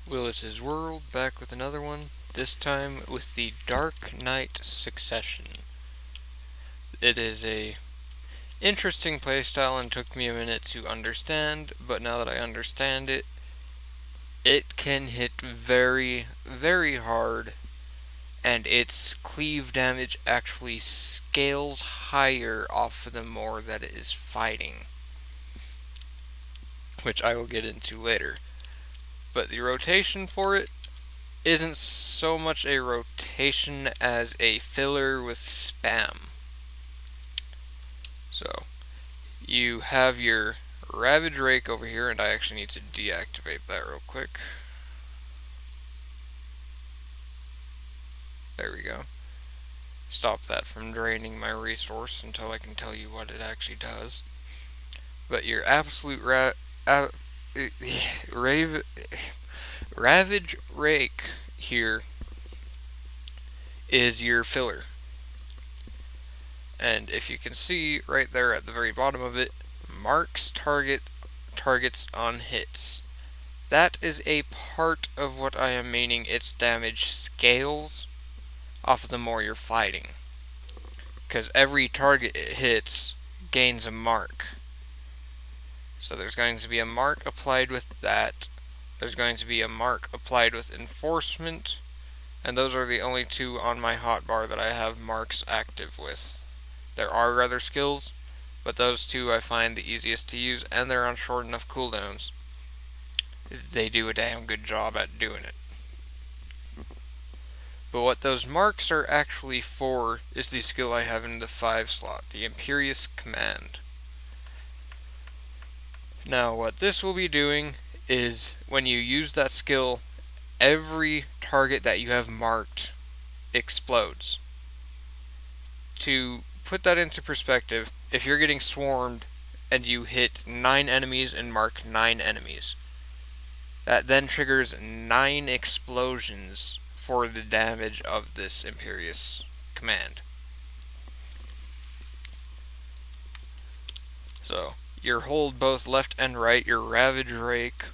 Willis's World, back with another one, this time with the Dark Knight Succession. It is a interesting playstyle and took me a minute to understand, but now that I understand it, it can hit very, very hard, and its cleave damage actually scales higher off the more that it is fighting, which I will get into later. But the rotation for it isn't so much a rotation as a filler with spam. So, you have your Ravage Rake over here, and I actually need to deactivate that real quick. There we go. Stop that from draining my resource until I can tell you what it actually does. But your absolute Ravage Rake here is your filler. And if you can see right there at the very bottom of it, marks targets on hits. That is a part of what I am meaning its damage scales off of the more you're fighting. Because every target it hits gains a mark. So there's going to be a mark applied with that. There's going to be a mark applied with enforcement. And those are the only two on my hotbar that I have marks active with. There are other skills, but those two I find the easiest to use, and they're on short enough cooldowns. They do a damn good job at doing it. But what those marks are actually for is the skill I have in the 5 slot, the Imperious Command. Now, what this will be doing is when you use that skill, every target that you have marked explodes. To put that into perspective, if you're getting swarmed and you hit 9 enemies and mark 9 enemies, that then triggers 9 explosions for the damage of this Imperious Command. So, you hold both left and right, your Ravage Rake.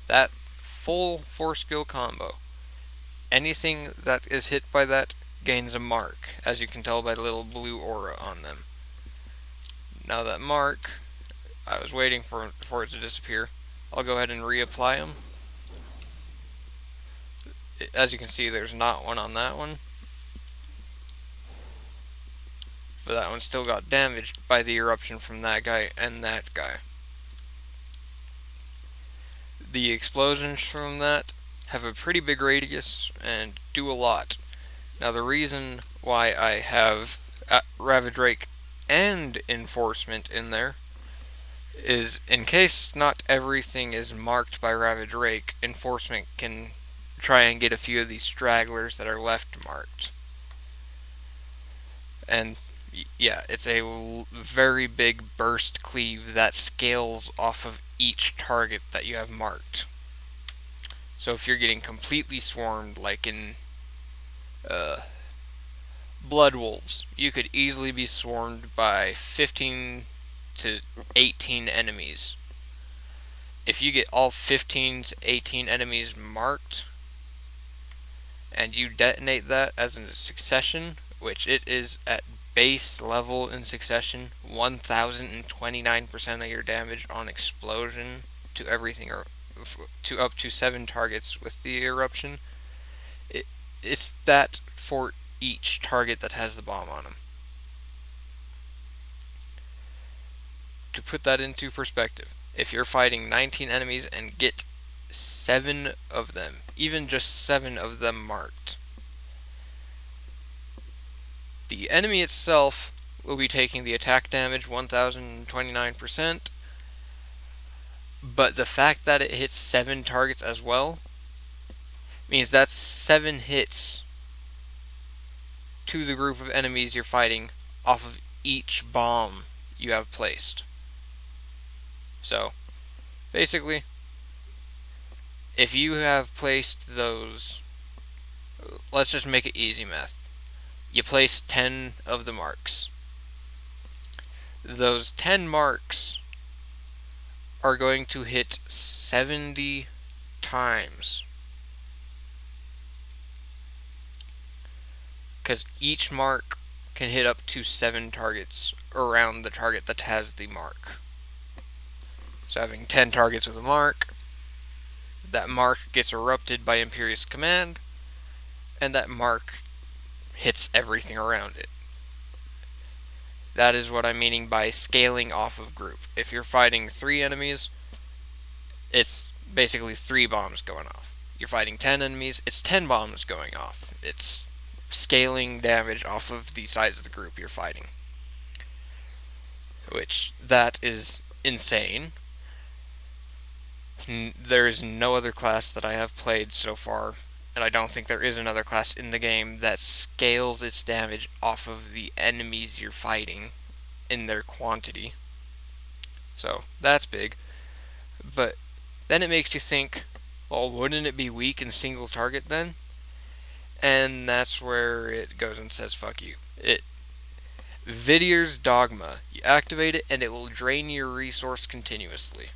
That full 4-skill combo. Anything that is hit by that gains a mark, as you can tell by the little blue aura on them. Now that mark, I was waiting for it to disappear. I'll go ahead and reapply them. As you can see, there's not one on that one. But that one still got damaged by the eruption from that guy and that guy. The explosions from that have a pretty big radius and do a lot. Now the reason why I have Ravage Rake and Enforcement in there is in case not everything is marked by Ravage Rake, Enforcement can try and get a few of these stragglers that are left marked. And yeah, it's a very big burst cleave that scales off of each target that you have marked. So if you're getting completely swarmed, like in Blood Wolves, you could easily be swarmed by 15 to 18 enemies. If you get all 15 to 18 enemies marked, and you detonate that as a succession, which it is at base level in succession, 1029% of your damage on explosion to everything, or to up to 7 targets with the eruption. It's that for each target that has the bomb on them. To put that into perspective, if you're fighting 19 enemies and get 7 of them, even just 7 of them marked, the enemy itself will be taking the attack damage 1029%, but the fact that it hits 7 targets as well means that's 7 hits to the group of enemies you're fighting off of each bomb you have placed. So, basically, if you have placed those, let's just make it easy math. You place 10 of the marks. Those 10 marks are going to hit 70 times. Because each mark can hit up to 7 targets around the target that has the mark. So having 10 targets with a mark, that mark gets erupted by Imperious Command, and that mark hits everything around it. That is what I'm meaning by scaling off of group. If you're fighting 3 enemies, it's basically 3 bombs going off. You're fighting 10 enemies, it's 10 bombs going off. It's scaling damage off of the size of the group you're fighting. Which, that is insane. There is no other class that I have played so far, and I don't think there is another class in the game that scales its damage off of the enemies you're fighting in their quantity. So, that's big. But then it makes you think, well, wouldn't it be weak in single target then? And that's where it goes and says, fuck you. Vidier's Dogma. You activate it and it will drain your resource continuously.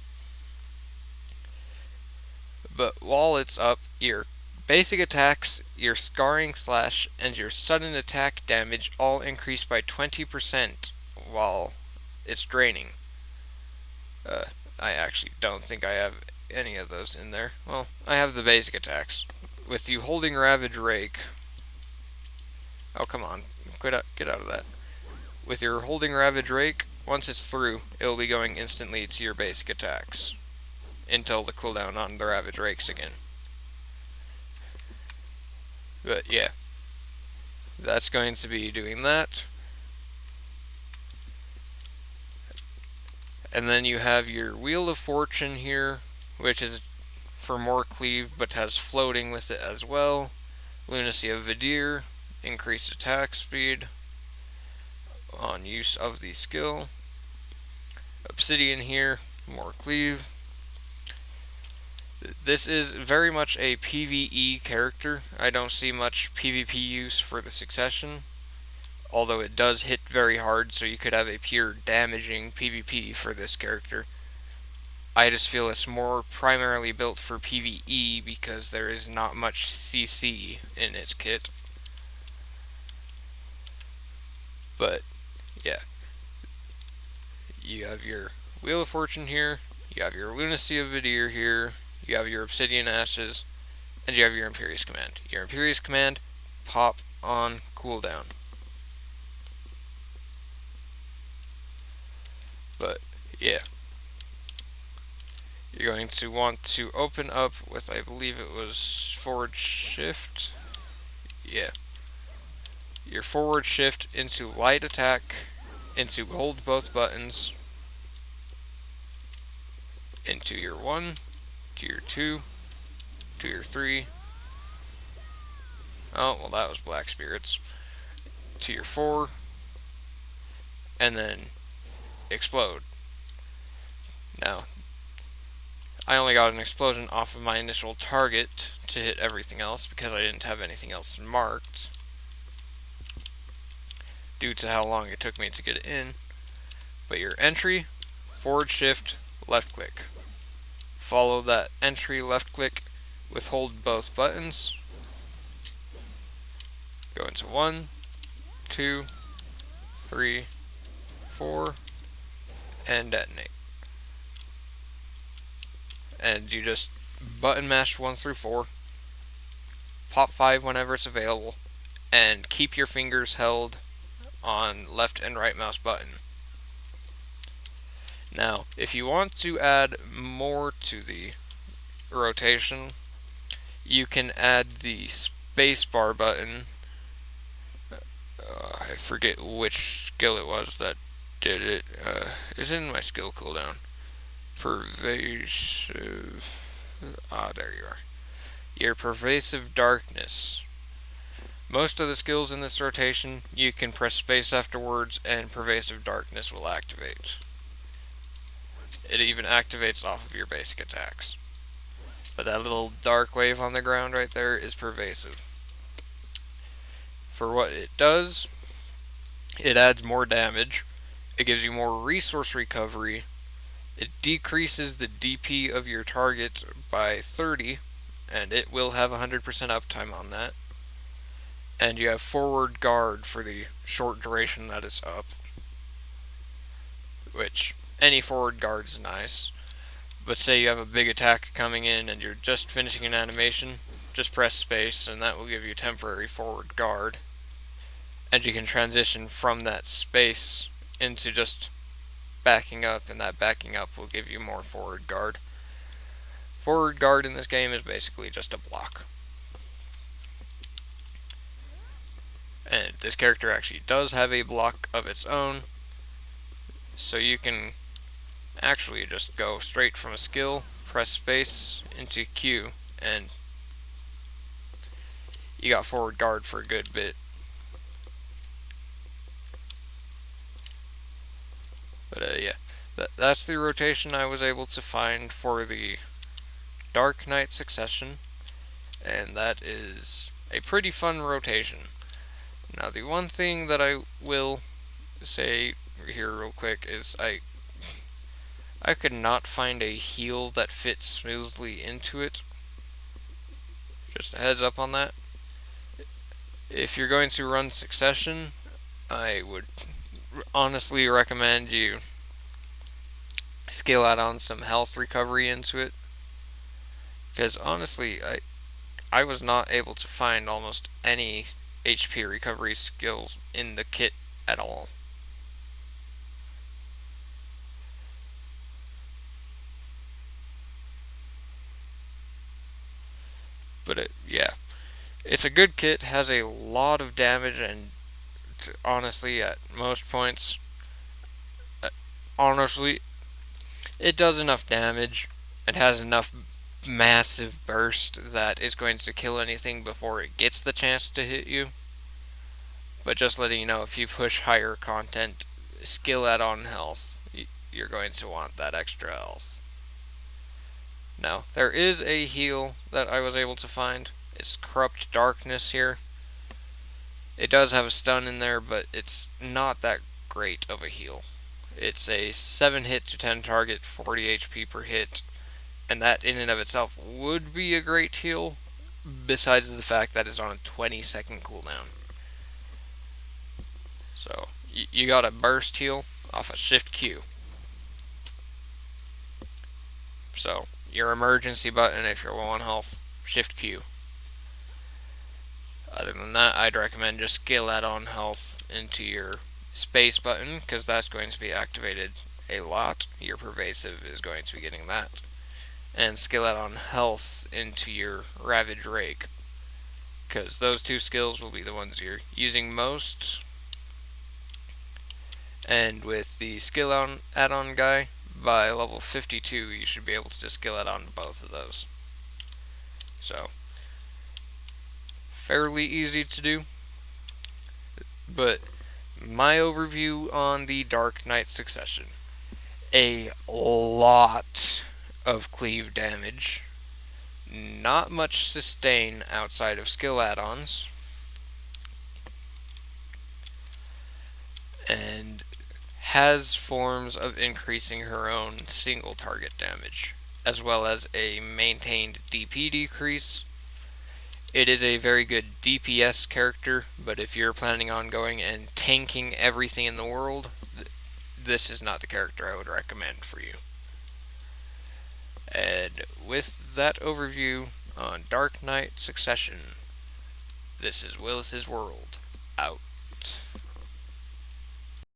But while it's up, your basic attacks, your scarring slash, and your sudden attack damage all increase by 20% while it's draining. I actually don't think I have any of those in there. Well, I have the basic attacks. With you holding Ravage Rake... Oh, come on. Get out of that. With your holding Ravage Rake, once it's through, it'll be going instantly to your basic attacks. Until the cooldown on the Ravage Rakes again. But yeah. That's going to be doing that. And then you have your Wheel of Fortune here, which is for more cleave, but has floating with it as well. Lunacy of Vidir, increased attack speed on use of the skill. Obsidian here, more cleave. This is very much a PvE character. I don't see much PvP use for the succession. Although it does hit very hard, so you could have a pure damaging PvP for this character. I just feel it's more primarily built for PvE because there is not much CC in its kit. But, yeah. You have your Wheel of Fortune here, you have your Lunacy of Vidir here, you have your Obsidian Ashes, and you have your Imperious Command. Your Imperious Command, pop on cooldown. But, yeah. You're going to want to open up with, I believe it was forward shift. Yeah. Your forward shift into light attack, into hold both buttons, into your 1, to your 2, to your 3. Oh, well that was Black Spirits. To your 4, and then explode. Now, I only got an explosion off of my initial target to hit everything else because I didn't have anything else marked due to how long it took me to get it in. But your entry, forward shift, left click. Follow that entry left click with hold both buttons. Go into 1, 2, 3, 4, and detonate. And you just button mash 1 through 4, pop 5 whenever it's available, and keep your fingers held on left and right mouse button. Now, if you want to add more to the rotation, you can add the spacebar button. I forget which skill it was that did it. It's in my skill cooldown. Pervasive. There you are. Your pervasive darkness. Most of the skills in this rotation, you can press space afterwards and pervasive darkness will activate. It even activates off of your basic attacks. But that little dark wave on the ground right there is pervasive. For what it does, it adds more damage, it gives you more resource recovery, It decreases the DP of your target by 30, and it will have 100% uptime on that. And you have forward guard for the short duration that it's up, which any forward guard is nice. But say you have a big attack coming in and you're just finishing an animation, just press space and that will give you temporary forward guard. And you can transition from that space into just backing up, and that backing up will give you more forward guard. Forward guard in this game is basically just a block. And this character actually does have a block of its own, so you can actually just go straight from a skill, press space into Q, and you got forward guard for a good bit. But yeah, that's the rotation I was able to find for the Dark Knight Succession, and that is a pretty fun rotation. Now, the one thing that I will say here real quick is I could not find a heal that fits smoothly into it. Just a heads up on that. If you're going to run Succession, I would honestly recommend you skill out on some health recovery into it. Because honestly, I was not able to find almost any HP recovery skills in the kit at all. But yeah, it's a good kit, has a lot of damage, and honestly, at most points, uh, honestly, it does enough damage. It has enough massive burst that is going to kill anything before it gets the chance to hit you. But just letting you know, if you push higher content, skill add-on health, you're going to want that extra health. Now, there is a heal that I was able to find. It's Corrupt Darkness here. It does have a stun in there, but it's not that great of a heal. It's a 7 hit to 10 target, 40 HP per hit, and that in and of itself would be a great heal, besides the fact that it's on a 20-second cooldown. So, you got a burst heal off a Shift Q. So, your emergency button if you're low on health, Shift Q. Other than that, I'd recommend just skill add-on health into your space button, because that's going to be activated a lot. Your pervasive is going to be getting that. And skill add-on health into your Ravage Rake, because those two skills will be the ones you're using most. And with the skill add-on guy, by level 52, you should be able to just skill add-on both of those. So, fairly easy to do. But my overview on the Dark Knight Succession: a lot of cleave damage, not much sustain outside of skill add-ons, and has forms of increasing her own single target damage, as well as a maintained DP decrease. It is a very good DPS character, but if you're planning on going and tanking everything in the world, this is not the character I would recommend for you. And with that overview on Dark Knight Succession, this is Willis's World, out.